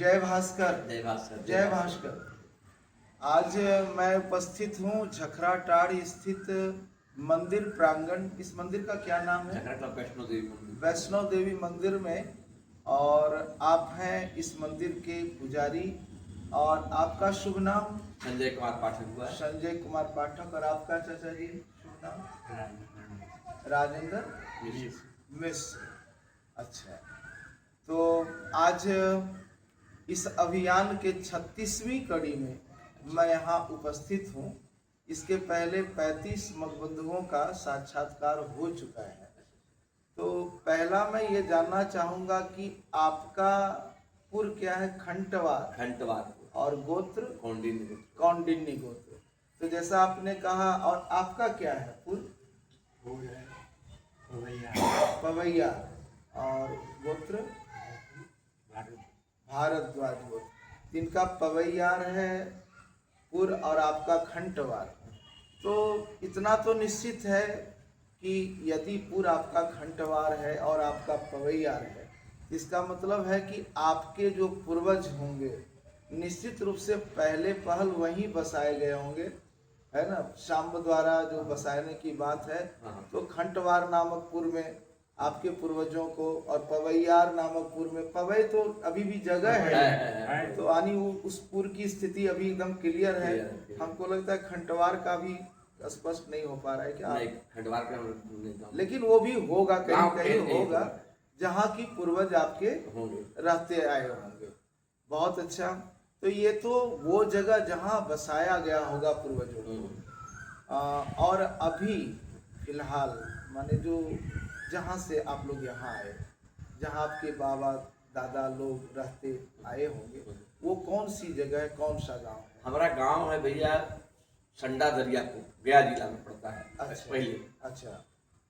जय भास्कर। जय भास्कर। जय भास्कर। आज मैं उपस्थित हूँ झखराटाड़ स्थित मंदिर प्रांगण। इस मंदिर का क्या नाम है? झखराटाड़ वैष्णो देवी मंदिर। वैष्णो देवी मंदिर में, और आप हैं इस मंदिर के पुजारी। और आपका शुभ नाम? संजय कुमार पाठक हुआ। संजय कुमार पाठक। और आपका चाचा जी शुभ नाम? राजेंद्र मिश्र। अच्छा, तो आज इस अभियान के 36वीं कड़ी में मैं यहाँ उपस्थित हूँ। इसके पहले 35 मठबंधुओं का साक्षात्कार हो चुका है। तो पहला मैं ये जानना चाहूँगा कि आपका पुर क्या है? खंटवार। खंटवार। और गोत्र? कौंडिन्य गोत्र। कौंडिन्य गोत्र। तो जैसा आपने कहा, और आपका क्या है पुर? पवैया। और गोत्र? भारद्वाज गोत्र। जिनका पवैयार है पुर और आपका खंटवार। तो इतना तो निश्चित है कि यदि पुर आपका खंटवार है और आपका पवैयार है, इसका मतलब है कि आपके जो पूर्वज होंगे निश्चित रूप से पहले पहल वहीं बसाए गए होंगे, है ना? शाम्ब द्वारा जो बसाने की बात है, तो खंटवार नामक पुर में आपके पूर्वजों को, और पवैयार नामक पुर में, पवई तो अभी भी जगह है, तो यानी उस पुर की स्थिति अभी एकदम क्लियर है। हमको लगता है खंटवार का भी स्पष्ट नहीं हो पा रहा है क्या? खंडवार का, लेकिन वो भी होगा, कहीं कहीं होगा जहाँ की पूर्वज आपके रहते आए होंगे। बहुत अच्छा। तो ये तो वो जगह जहाँ बसाया गया होगा पूर्वजों को। और अभी फिलहाल माने जो जहाँ से आप लोग यहाँ आए, जहाँ आपके बाबा दादा लोग रहते आए होंगे, वो कौन सी जगह है, कौन सा गांव है? हमारा गांव है भैया संडा दरियापुर, गया जिला में पड़ता है। अच्छा, पहले। अच्छा,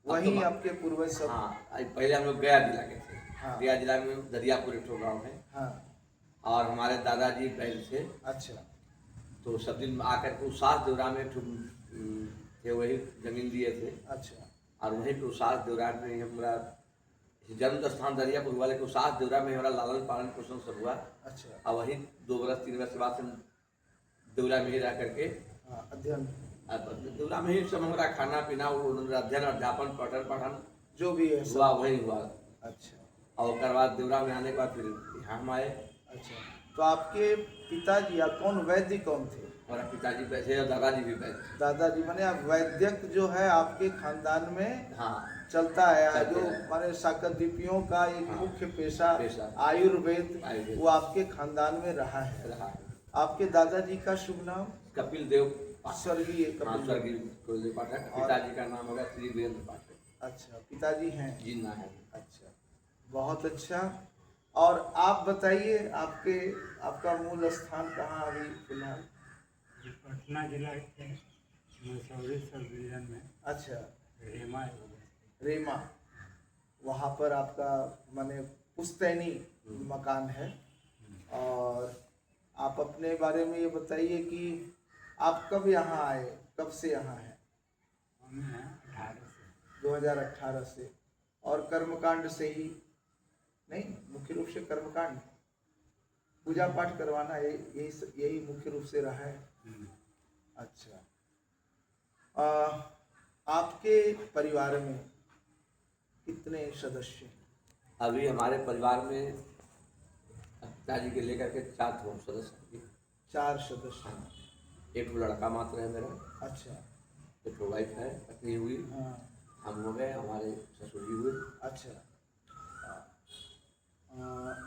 वहीं तो आपके पूर्वज सब? हाँ, पहले हम लोग गया जिला के थे। हाँ। गया जिला में दरियापुर एक गाँव है। हाँ। और हमारे दादाजी पहले थे। अच्छा। तो सब दिन आकर के उसास देवरा में थे, वही जमीन दिए थे। अच्छा। और वहीं पे उसास देवरा में हमारा जन्म स्थान दरियापुर वाले को उसास देवरा में हमारा लालन पालन पोषण सब हुआ। अच्छा। और वही 2 वर्ष 3 वर्ष के बाद से देवरा में ही रह करके अध्ययन, देवरा में ही सब हमारा खाना पीना, अध्ययन अध्यापन पठन पाठन जो भी है हुआ वही हुआ। अच्छा। और उसके बाद देवरा में आने के बाद फिर यहाँ हम आए। अच्छा। तो आपके पिताजी या कौन वैद्य कौन थे? हमारा पिताजी वैसे और दादाजी भी वैद्य। दादाजी माने आप वैद्यक जो है आपके खानदान में हाँ चलता है, जो माने शाकरद्वीपियों का एक मुख्य पेशा आयुर्वेद, वो आपके खानदान में रहा है। आपके दादाजी का शुभ नाम? कपिल देव, स्वर्गीय कपिल देव पाठक। पिताजी का नाम होगा श्री वीरेंद्र पाठक। अच्छा, पिताजी हैं? जिन्ना है। अच्छा, बहुत अच्छा। और आप बताइए, आपका मूल स्थान कहाँ अभी फिलहाल? पटना जिला के मसौरी सब डिवीजन में। अच्छा, रेमा वहाँ पर आपका माने पुश्तैनी मकान है। और आप अपने बारे में ये बताइए कि आप कब यहाँ आए, कब से यहाँ हैं? 2018 से। और कर्मकांड से ही नहीं, मुख्य रूप से कर्मकांड, पूजा पाठ करवाना यही मुख्य रूप से रहा है। अच्छा। आपके परिवार में कितने सदस्य हैं? अभी हमारे परिवार में पिताजी के लेकर के 4 सदस्य। 4 सदस्य। एक लड़का मात्र है मेरा। अच्छा। एक वाइफ है, पत्नी हुई। हाँ। हम हो गए, हमारे ससुर जी हुए। अच्छा।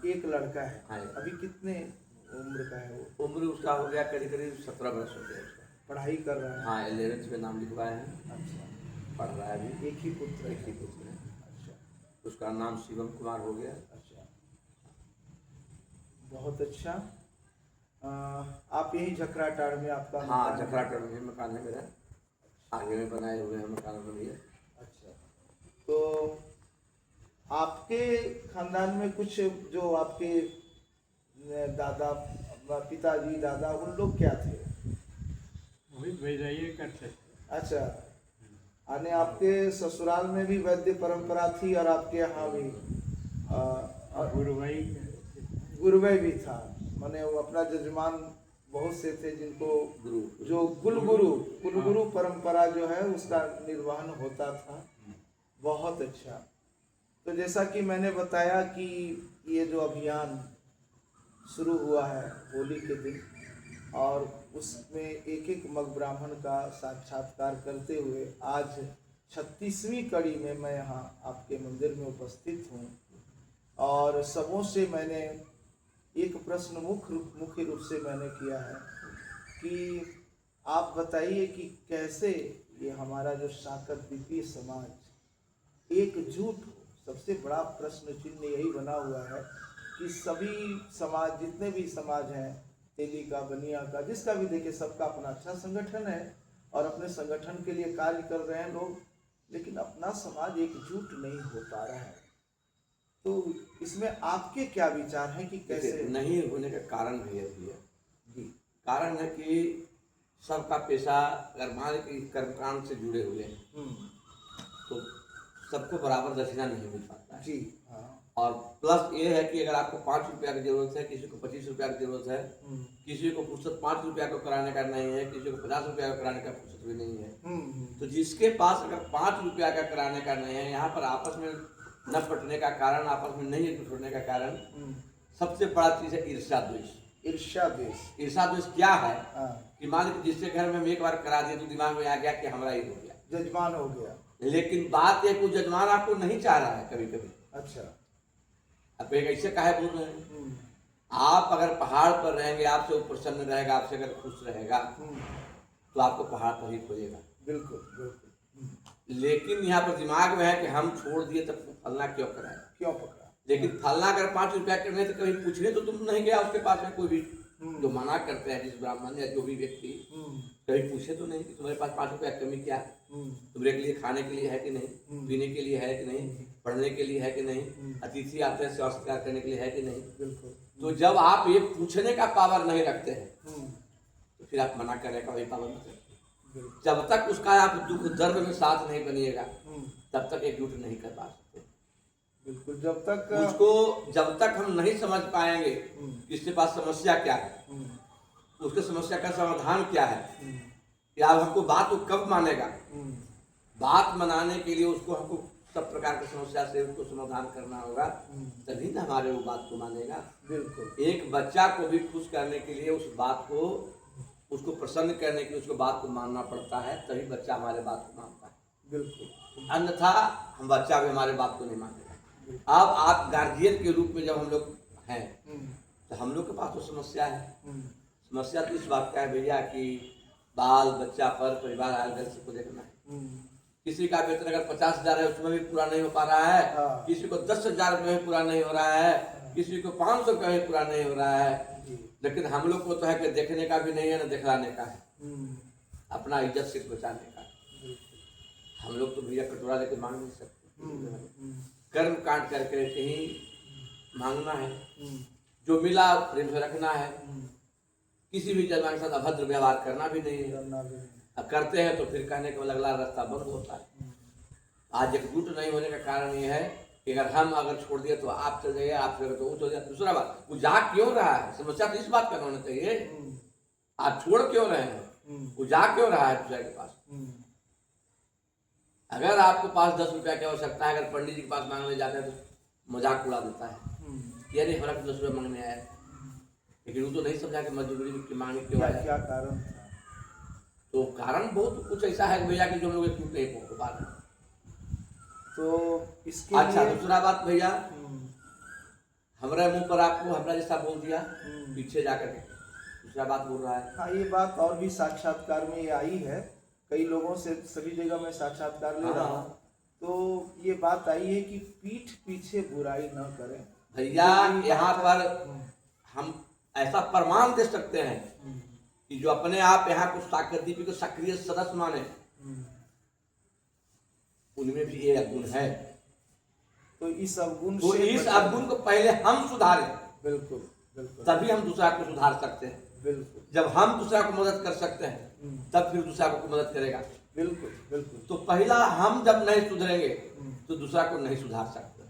एक लड़का है। हाँ। अभी कितने उम्र का है वो? उम्र उसका हो गया करीब करीब 17 वर्ष हो गया उसका। पढ़ाई कर रहा है? हाँ, 11th में नाम लिखवाए हैं। अच्छा। पढ़ रहा है अभी। एक ही पुत्र है? अच्छा। उसका नाम शिवम कुमार हो गया। अच्छा, बहुत अच्छा। आप यही झखराटाड़ में आपका? हाँ, झखराटाड़ में मकान है मेरा। आगे में बनाए हुए हैं मकान में भी। अच्छा, तो आपके खानदान में कुछ जो आपके दादा, पिताजी, दादा, उन लोग क्या थे? वही वैद्य करते थे। अच्छा, यानी आपके ससुराल में भी वैद्य परंपरा थी और आपके यहाँ भी गुरुवे भी था, माने वो अपना जजमान बहुत से थे जिनको गुरु जो कुलगुरु परंपरा जो है उसका निर्वहन होता था। बहुत अच्छा। तो जैसा कि मैंने बताया कि ये जो अभियान शुरू हुआ है होली के दिन, और उसमें एक एक मग ब्राह्मण का साक्षात्कार करते हुए आज 36वीं कड़ी में मैं यहाँ आपके मंदिर में उपस्थित हूँ। और सबों से मैंने एक प्रश्न मुख्य रूप से मैंने किया है कि आप बताइए कि कैसे ये हमारा जो शाकरद्वीपीय समाज एकजुट हो। सबसे बड़ा प्रश्न चिन्ह यही बना हुआ है कि सभी समाज, जितने भी समाज हैं, तेली का, बनिया का, जिसका भी देखिए, सबका अपना अच्छा संगठन है और अपने संगठन के लिए कार्य कर रहे हैं लोग, लेकिन अपना समाज एकजुट नहीं हो पा रहा है। तो इसमें आपके क्या विचार हैं कि कैसे नहीं होने का कारण भैया जी, कारण है कि सबका पेशा अगर मान के कर्मकांड से जुड़े हुए हैं तो सबको बराबर दक्षिणा नहीं मिल पाता है जी। हाँ। और प्लस ये है कि अगर आपको 5 रुपया की जरूरत है, किसी को 25 रुपया की जरूरत है, किसी को फुर्सत 5 रुपया को कराने का नहीं है, किसी को 50 रुपया का कराने का फुर्सत भी नहीं है। तो जिसके पास अगर 5 रुपया का कराने का नहीं है, यहाँ पर आपस में न पटने का कारण, आपस में नहीं एकजुट होने का कारण सबसे बड़ा चीज है ईर्ष्या द्वेष। ईर्ष्या द्वेष। ईर्ष्या द्वेष क्या है? हाँ। कि मान लीजिए जिसके घर में हम एक बार करा दिए तो दिमाग में आ गया कि हमारा ही हो गया, जजमान हो गया। लेकिन बात है कुछ जजमान आपको नहीं चाह रहा है कभी कभी। अच्छा। अब एक ऐसे काहे बोल रहे हैं? आप अगर पहाड़ पर रहेंगे, आपसे वो प्रसन्न रहेगा, आपसे अगर खुश रहेगा तो आपको पहाड़ पर ही खोजेगा। बिल्कुल बिल्कुल। लेकिन यहाँ पर दिमाग में है कि हम छोड़ दिए तब फलना क्यों कराया, क्यों पकड़ा। लेकिन फलना अगर 5 रुपया करने तो कभी पूछने तो तुम नहीं गया उसके पास में, कोई भी जो मना करते हैं, जिस ब्राह्मण या जो भी व्यक्ति, कभी पूछे तो नहीं कि तुम्हारे पास 5 रुपया कमी क्या है, तुम्हारे लिए खाने के लिए है कि नहीं, पीने के लिए है कि नहीं, पढ़ने के लिए है कि नहीं, अतिथि आते हैं सेवा सत्कार करने के लिए है कि नहीं। बिल्कुल। तो जब आप ये पूछने का पावर नहीं रखते हैं तो फिर आप मना करने का वही पावर नहीं रखते। जब तक उसका आप दुख दर्द में साथ नहीं बनिएगा तब तक एकजुट नहीं कर पा सकते। बिल्कुल। जब तक उसको, जब तक हम नहीं समझ पाएंगे कि इसके पास समस्या क्या है, उसके समस्या का समाधान क्या है, या हमको बात को कब मानेगा, बात मनाने के लिए उसको हमको सब प्रकार की समस्या से उसको समाधान करना होगा, तभी ना हमारे वो बात को मानेगा। बिल्कुल। एक बच्चा को भी खुश करने के लिए उस बात को, उसको प्रसन्न करने के लिए उसको बात को मानना पड़ता है, तभी बच्चा हमारे बात को मानता है। बिल्कुल। अन्यथा हम बच्चा भी हमारे बात को नहीं मानेगा। अब आप गार्जियन के रूप में जब हम लोग हैं तो हम लोग के पास तो समस्या है। समस्या तो इस बात का है भैया कि बाल बच्चा पर परिवार आयोजन सबको देखना है। किसी का वेतन अगर 50,000 है उसमें भी पूरा नहीं हो पा रहा है, किसी को 10,000 में भी पूरा नहीं हो रहा है, किसी को 500 का भी पूरा नहीं हो रहा है। लेकिन हम लोग को तो है कि देखने का भी नहीं है, ना दिखलाने का है, अपना इज्जत सिर्फ बचाने का। हम लोग तो भैया कटोरा लेके मांग नहीं सकते, कर्म कांड करके कहीं मांगना है, जो मिला प्रेम से रखना है, किसी भी जजमान के साथ अभद्र व्यवहार करना भी नहीं है। अब करते हैं तो फिर कहने का अगला रास्ता बंद होता है। आज एकजुट नहीं होने का कारण ये है कि अगर छोड़ दिए तो आप चल जाइए, आप चले तो वो चल जाए। दूसरा बात, वो जा क्यों रहा है, समस्या तो इस बात का होना चाहिए, आप छोड़ क्यों रहे हैं, वो जा क्यों रहा है दूसरे के पास। अगर आपके पास 10 रुपया की आवश्यकता है, अगर पंडित जी के पास मांगने जाते हैं तो मजाक उड़ा देता है, ये नहीं हमारा 10 रुपया मांगने आया, लेकिन वो तो नहीं समझा कि मजबूरी की मांगने क्यों आया, क्या कारण था। तो कारण बहुत कुछ ऐसा है भैया कि जो हम लोग एकजुट नहीं हो पा रहे। तो इसके अच्छा लिए दूसरा बात भैया, हमारे मुंह पर आपको हमरा जैसा बोल दिया, पीछे जाकर के दूसरा बात बोल रहा है। हाँ, ये बात और भी साक्षात्कार में ये आई है, कई लोगों से सभी जगह मैं साक्षात्कार ले रहा हूँ, तो ये बात आई है कि पीठ पीछे बुराई न करें भैया। यहाँ पर हम ऐसा प्रमाण दे सकते हैं कि जो अपने आप यहाँ कुछ शाकरद्वीपी को सक्रिय सदस्य माने, उनमें भी ये अवगुण है। तो इस अवगुण को पहले हम सुधारें, बिल्कुल बिल्कुल, तभी हम दूसरा को सुधार सकते हैं। बिल्कुल। जब हम दूसरा को मदद कर सकते हैं तब फिर दूसरा को मदद करेगा। बिल्कुल बिल्कुल। तो पहला हम जब नहीं सुधरेंगे तो दूसरा को नहीं सुधार सकते।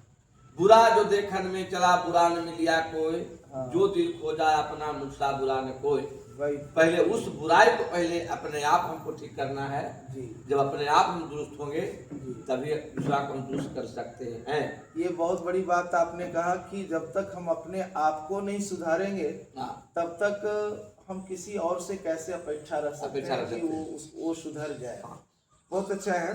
बुरा जो देखन में चला बुरा न मिलिया कोई, हाँ। जो दिल खो जाए अपना मुझसा बुरा न कोई। वही पहले उस बुराई को पहले अपने आप हमको ठीक करना है। जी जब अपने आप हम दुरुस्त होंगे जी। तभी दूसरा को हम दुरुस्त कर सकते हैं। ये बहुत बड़ी बात आपने कहा कि जब तक हम अपने आप को नहीं सुधारेंगे हाँ, तब तक हम किसी और से कैसे अपेक्षा रख सकते अपेक्षा हैं रख कि सकते वो सुधर जाए। हाँ। बहुत अच्छा है।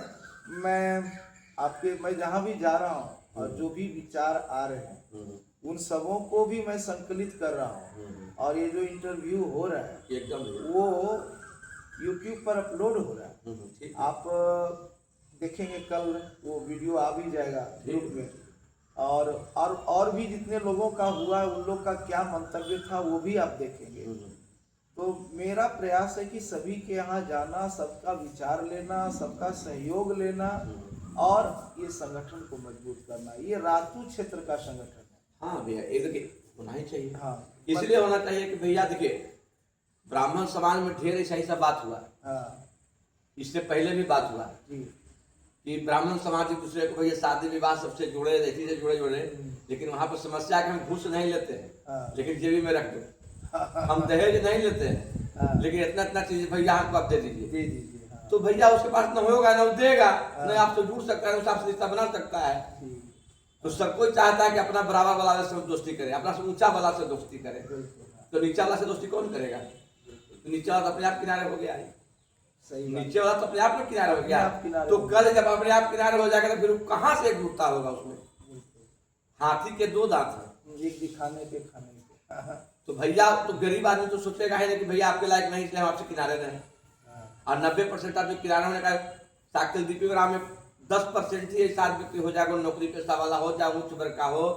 मैं जहाँ भी जा रहा हूँ और जो भी विचार आ रहे हैं उन सबों को भी मैं संकलित कर रहा हूँ। और ये जो इंटरव्यू हो रहा है एकदम वो YouTube पर अपलोड हो रहा है। ठीक। आप देखेंगे कल वो वीडियो आ भी जाएगा ग्रुप में। और भी जितने लोगों का हुआ उन लोग का क्या मंतव्य था वो भी आप देखेंगे। तो मेरा प्रयास है कि सभी के यहाँ जाना, सबका विचार लेना, सबका सहयोग लेना और ये संगठन को मजबूत करना। ये रातू क्षेत्र का संगठन है। हाँ भैया, ये देखिए होना ही चाहिए। हाँ इसलिए होना चाहिए कि भैया देखिए ब्राह्मण समाज में ढेर ऐसा बात हुआ। हाँ इससे पहले भी बात हुआ जी कि ब्राह्मण समाज एक दूसरे को भैया शादी विवाह सबसे जुड़े, इसी से जुड़े, लेकिन वहाँ पर समस्या है कि हम घूस नहीं लेते हैं, हाँ। लेकिन जेबी में रख दो। हम दहेज नहीं लेते हैं, हाँ। लेकिन इतना चीज भैया हमको आप दे दीजिए। दे दीजिए। हाँ। तो भैया उसके पास न होगा न देगा, न आपसे जुड़ सकता है, न आपसे रिश्ता बना सकता है। जी, तो सब कोई चाहता है कि अपना बराबर वाला से दोस्ती करे, अपना से ऊंचा वाला से दोस्ती करे। बिल्कुल। हाँ। तो नीचा वाला से दोस्ती कौन करेगा? तो नीचा वाला तो अपने आप किनारे हो गया है। सही बात। नीचे वाला तो अपने आप में किनारे हो अपने आप गया। किनारे तो हो कल जब अपने आप किनारे हो जाएगा तो फिर कहाँ से एकजुटता होगा उसमें? बिल्कुल। हाथी के दो दांत हैं। एक दिखाने के खाने के। हाँ। तो भैया तो गरीब आदमी तो सोचेगा ही नहीं कि भैया आपके लायक नहीं इसलिए हम आपसे किनारे रहे। और 90% आदमी किनारे होने का साकिल दीपी ग्राम में 10% ही ऐसा आदमी हो जाएगा, नौकरी पेशा वाला हो, चाहे उच्च वर्ग का हो,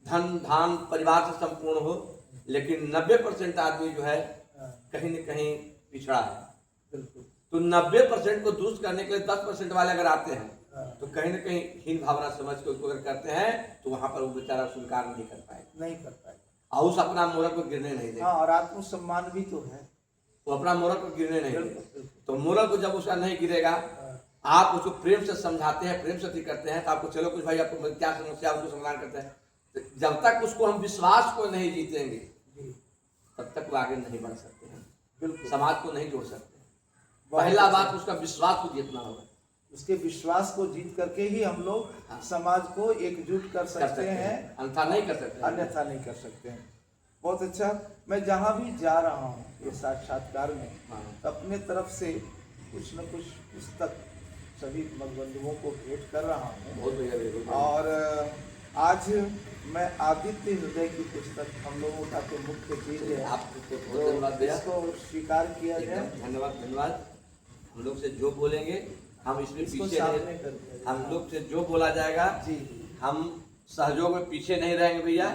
धन धान परिवार से संपूर्ण हो, लेकिन 90% आदमी जो है कहीं न कहीं पिछड़ा है। बिल्कुल। तो 90% को दुरुस्त करने के लिए 10% वाले अगर आते हैं तो कहीं न कहीं हीन भावना समझ को अगर करते हैं तो वहां पर वो बेचारा स्वीकार नहीं कर पाएगा, नहीं कर पाए। और उस अपना मोहर को गिरने नहीं देगा। हाँ, और आत्मसम्मान भी तो है। वो अपना मोहर को गिरने नहीं बिल्कुल, देगा। बिल्कुल। तो मोहर को जब उसका नहीं गिरेगा, हाँ। आप उसको प्रेम से समझाते हैं, प्रेम से ठीक करते हैं, तो आपको चलो कुछ भाई आपको क्या समस्या उसको समाधान करते हैं। तो जब तक उसको हम विश्वास को नहीं जीतेंगे जी, तब तक वो आगे नहीं बढ़ सकते हैं, बिल्कुल। समाज को नहीं जोड़ सकते। बहुत पहला अच्छा। बात उसका विश्वास को जीतना होगा। उसके विश्वास को जीत करके ही हम लोग हाँ। समाज को एकजुट कर सकते हैं, अन्यथा नहीं कर सकते। अन्यथा नहीं कर सकते हैं। बहुत अच्छा। मैं जहाँ भी जा रहा हूँ ये साक्षात्कार में हाँ। तो अपने तरफ से कुछ न कुछ पुस्तक सभी मगबंधुओं को भेंट कर रहा हूँ। बहुत बढ़िया, बहुत बढ़िया। और आज मैं आदित्य हृदय की पुस्तक हम लोगों का तो मुख्य चीज है, आपको बहुत तो धन्यवाद भैया। इसको स्वीकार किया जाए। एकदम धन्यवाद। हम लोग से जो बोलेंगे हम इसमें इसको पीछे सामने नहीं, कर दिया जाए। हम लोग से जो बोला जाएगा जी हम सहयोग में पीछे नहीं रहेंगे भैया।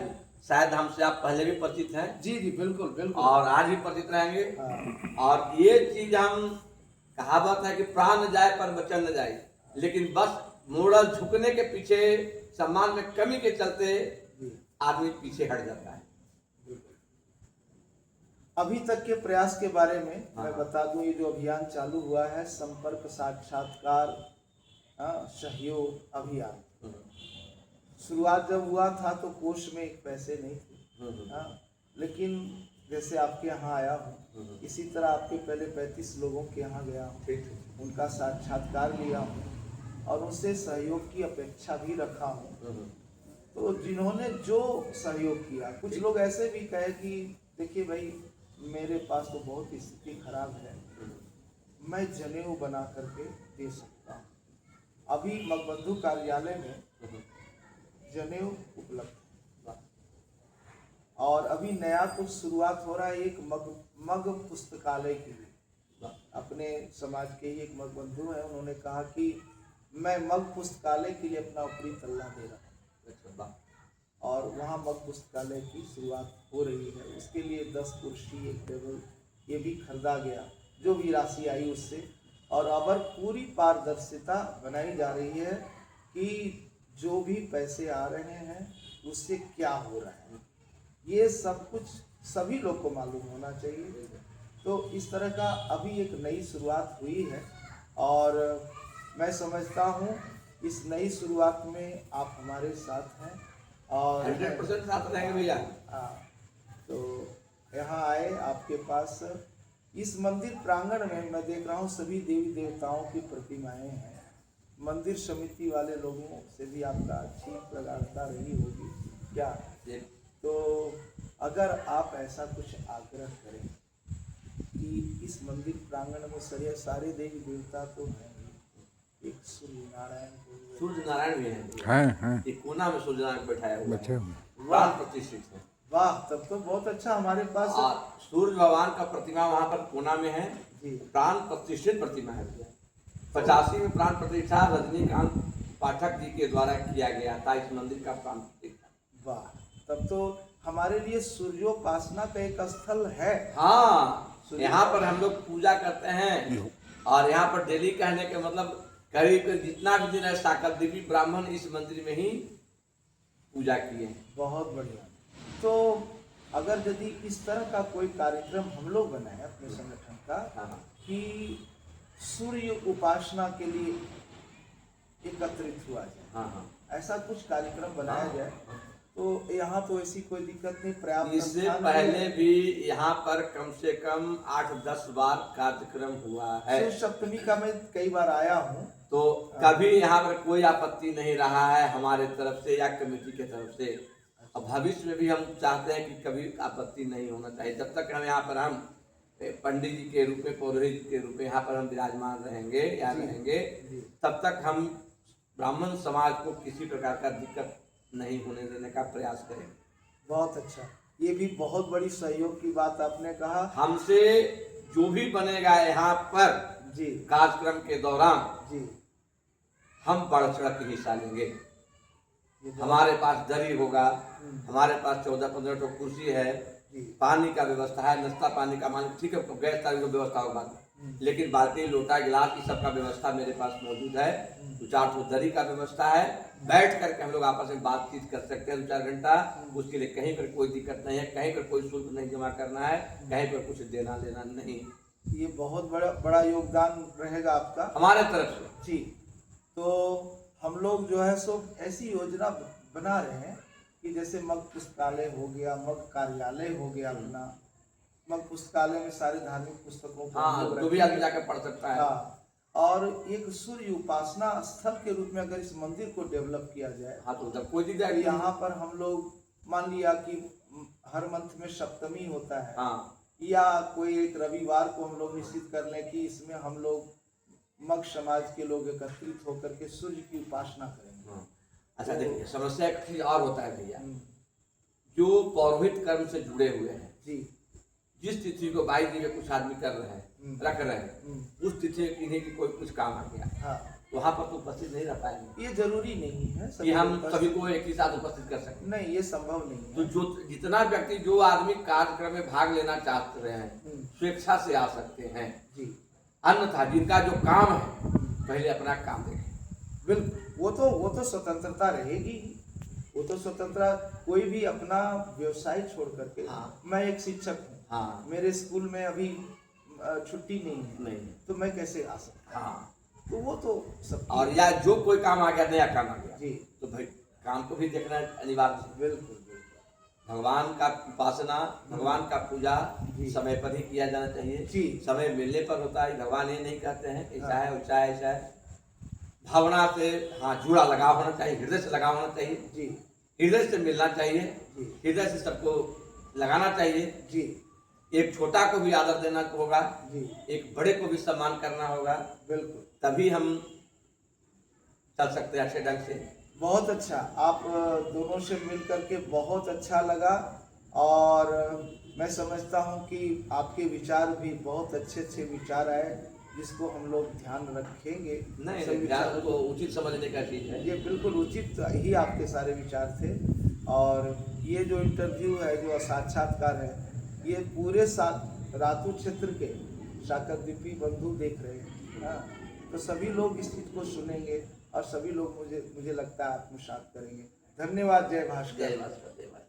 शायद हमसे आप पहले भी परिचित हैं जी जी, बिल्कुल बिल्कुल। और आज भी परिचित रहेंगे। हाँ। और ये चीज हम कहावत है कि प्राण न जाए पर वचन न जाए, लेकिन बस मोड़ल झुकने के पीछे सम्मान में कमी के चलते जी, आदमी पीछे हट जाता है। अभी तक के प्रयास के बारे में हाँ। मैं बता दूं, ये जो अभियान चालू हुआ है संपर्क साक्षात्कार सहयोग अभियान, शुरुआत जब हुआ था तो कोष में एक पैसे नहीं थे। हाँ, लेकिन जैसे आपके यहाँ आया हूँ इसी तरह आपके पहले 35 लोगों के यहाँ गया हूँ, उनका साक्षात्कार लिया हूँ और उनसे सहयोग की अपेक्षा भी रखा हूँ। तो जिन्होंने जो सहयोग किया, कुछ लोग ऐसे भी कहे कि देखिए भाई मेरे पास तो बहुत स्थिति खराब है, मैं जनेऊ बना करके दे सकता हूँ। अभी मगबंधु कार्यालय में जनेऊ उपलब्ध है और अभी नया कुछ शुरुआत हो रहा है, एक मग पुस्तकालय के लिए। अपने समाज के ही एक मगबंधु है, उन्होंने कहा कि मैं मग पुस्तकालय के लिए अपना ऊपरी तल्ला दे रहा हूँ और वहाँ मग पुस्तकालय की शुरुआत हो रही है। उसके लिए 10 कुर्सी, एक टेबल ये भी खरीदा गया, जो भी राशि आई उससे। और अब पूरी पारदर्शिता बनाई जा रही है कि जो भी पैसे आ रहे हैं उससे क्या हो रहा है, ये सब कुछ सभी लोग को मालूम होना चाहिए। तो इस तरह का अभी एक नई शुरुआत हुई है और मैं समझता हूँ इस नई शुरुआत में आप हमारे साथ हैं और 100% साथ रहेंगे भैया। हाँ, तो यहाँ आए आपके पास। इस मंदिर प्रांगण में मैं देख रहा हूँ सभी देवी देवताओं की प्रतिमाएं हैं। मंदिर समिति वाले लोगों से भी आपका अच्छी प्रगाढ़ता रही होगी क्या? तो अगर आप ऐसा कुछ आग्रह करें कि इस मंदिर प्रांगण में सारे देवी देवता तो हैं, एक सूर्य नारायण भी है, हैं एक कोना में सूर्य नारायण बैठाया हुआ बैठे है, हुए प्राण प्रतिष्ठित है। वाह, तब तो बहुत अच्छा। हमारे पास और सूर्य भगवान का प्रतिमा वहाँ पर कोना में है, जी प्राण प्रतिष्ठित प्रतिमा है भैया। 85 में प्राण प्रतिष्ठा रजनीकांत पाठक जी के द्वारा किया गया था इस मंदिर का प्राण प्रतिष्ठा। वाह, तब तो हमारे लिए सूर्योपासना का एक स्थल है। हाँ, यहाँ पर हम लोग पूजा करते हैं और यहाँ पर डेली कहने के मतलब करीब जितना भी दिन है साकल देवी ब्राह्मण इस मंदिर में ही पूजा किए हैं। बहुत बढ़िया। तो अगर यदि इस तरह का कोई कार्यक्रम हम लोग बनाए अपने संगठन का हाँ। कि सूर्य उपासना के लिए एकत्रित हुआ जाए, हाँ। ऐसा कुछ कार्यक्रम बनाया हाँ। जाए तो यहाँ तो ऐसी कोई दिक्कत नहीं। पर्याप्त इससे स्थान पहले है। भी यहाँ पर कम से कम 8-10 बार कार्यक्रम हुआ है। शिव सप्तमी का मैं कई बार आया हूँ, तो कभी यहाँ पर कोई आपत्ति नहीं रहा है हमारे तरफ से या कमेटी के तरफ से। अब भविष्य में भी हम चाहते हैं कि कभी आपत्ति नहीं होना चाहिए। जब तक हम यहाँ पर हम पंडित जी के रूप में, पुरोहित के रूप में यहाँ पर हम विराजमान रहेंगे या रहेंगे, तब तक हम ब्राह्मण समाज को किसी प्रकार का दिक्कत नहीं होने देने का प्रयास करेंगे। बहुत अच्छा, ये भी बहुत बड़ी सहयोग की बात आपने कहा। हमसे जो भी बनेगा यहाँ पर जी कार्यक्रम के दौरान जी, हम बढ़ चढ़ के हिस्सा लेंगे। ये बहुत- हमारे पास दरी होगा, हमारे पास 14-15 कुर्सी है, जी पानी का व्यवस्था है, नाश्ता पानी का मान ठीक है, गैस का भी व्यवस्था होगा, लेकिन बाल्टी लोटा गिलास इस सब का व्यवस्था मेरे पास मौजूद है। 2-4 दरी का व्यवस्था है, बैठ करके हम लोग आपस में बातचीत कर सकते हैं 2-4 घंटा। उसके लिए कहीं पर कोई दिक्कत नहीं है, कहीं पर कोई शुल्क नहीं जमा करना है, कहीं पर कुछ देना लेना नहीं। ये बहुत बड़ा योगदान रहेगा आपका हमारे तरफ से जी। तो हम लोग जो है सो ऐसी योजना बना रहे हैं कि जैसे मग पुस्तकालय हो गया, मग कार्यालय हो गया अपना। मग पुस्तकालय में सारे धार्मिक पुस्तकों को हम लोग जो भी रखेंगे। आदमी जाकर पढ़ सकता है। हाँ, और एक सूर्य उपासना स्थल के रूप में अगर इस मंदिर को डेवलप किया जाए हाँ, तो उधर कोई दिक्कत तो नहीं। यहाँ पर हम लोग मान लिया कि हर मंथ में सप्तमी होता है, हाँ, या कोई एक रविवार को हम लोग निश्चित कर लें कि इसमें हम लोग मग समाज के लोग एकत्रित होकर के सूर्य की उपासना करेंगे। हाँ। अच्छा देखिए, समस्या एक चीज और होता है भैया, हम्म, जो पौरोहित कर्म से जुड़े हुए हैं, जी जिस तिथि को 22 दिन में कुछ आदमी कर रहे हैं, रख रहे हैं, हम्म, उस तिथि में इन्हें की कोई कुछ काम आ गया, हाँ, तो वहाँ पर तो उपस्थित नहीं रह पाएंगे ये जरूरी नहीं है कि हम उपस्थित- सभी को एक ही साथ उपस्थित कर सकें। नहीं, ये संभव नहीं तो है। जो जितना व्यक्ति, जो आदमी कार्यक्रम में भाग लेना चाहते रहे हैं, स्वेच्छा से आ सकते हैं। जी अन्यथा जिनका जो काम है पहले अपना काम देखें। बिल्कुल, वो तो स्वतंत्रता रहेगी। वो तो स्वतंत्रता, कोई भी अपना व्यवसाय छोड़ करके। हाँ। मैं एक शिक्षक हूँ, हाँ, मेरे स्कूल में अभी छुट्टी नहीं है, नहीं, तो मैं कैसे आ सकता? हाँ, तो वो तो सब और या जो कोई काम आ गया, नया काम आ गया, जी तो भाई काम को भी देखना अनिवार्य है। बिल्कुल बिल्कुल। भगवान का उपासना, भगवान का पूजा जी। समय पर ही किया जाना चाहिए। जी। समय मिलने पर होता है, भगवान ये नहीं कहते हैं ऐसा है वैसा है ऐसा है। भावना से हाँ जुड़ा लगाव होना चाहिए, हृदय से लगाव होना चाहिए, जी हृदय से मिलना चाहिए, जी हृदय से सबको लगाना चाहिए। जी एक छोटा को भी आदर देना होगा, जी एक बड़े को भी सम्मान करना होगा, बिल्कुल। तभी हम चल सकते हैं अच्छे ढंग से। बहुत अच्छा, आप दोनों से मिल करके बहुत अच्छा लगा। और मैं समझता हूँ कि आपके विचार भी बहुत अच्छे विचार आए, जिसको हम लोग ध्यान रखेंगे। नहीं सभी ध्यान विचारों तो उचित समझने का चीज है। ये बिल्कुल उचित ही आपके सारे विचार थे। और ये जो इंटरव्यू है, जो साक्षात्कार है, ये पूरे रातू क्षेत्र के शाकरद्वीपी बंधु देख रहे हैं। हाँ, तो सभी लोग इस चीज को सुनेंगे और सभी लोग मुझे लगता है आत्मसात करेंगे। धन्यवाद। जय भास्कर। जय भास्कर, जय भास्कर।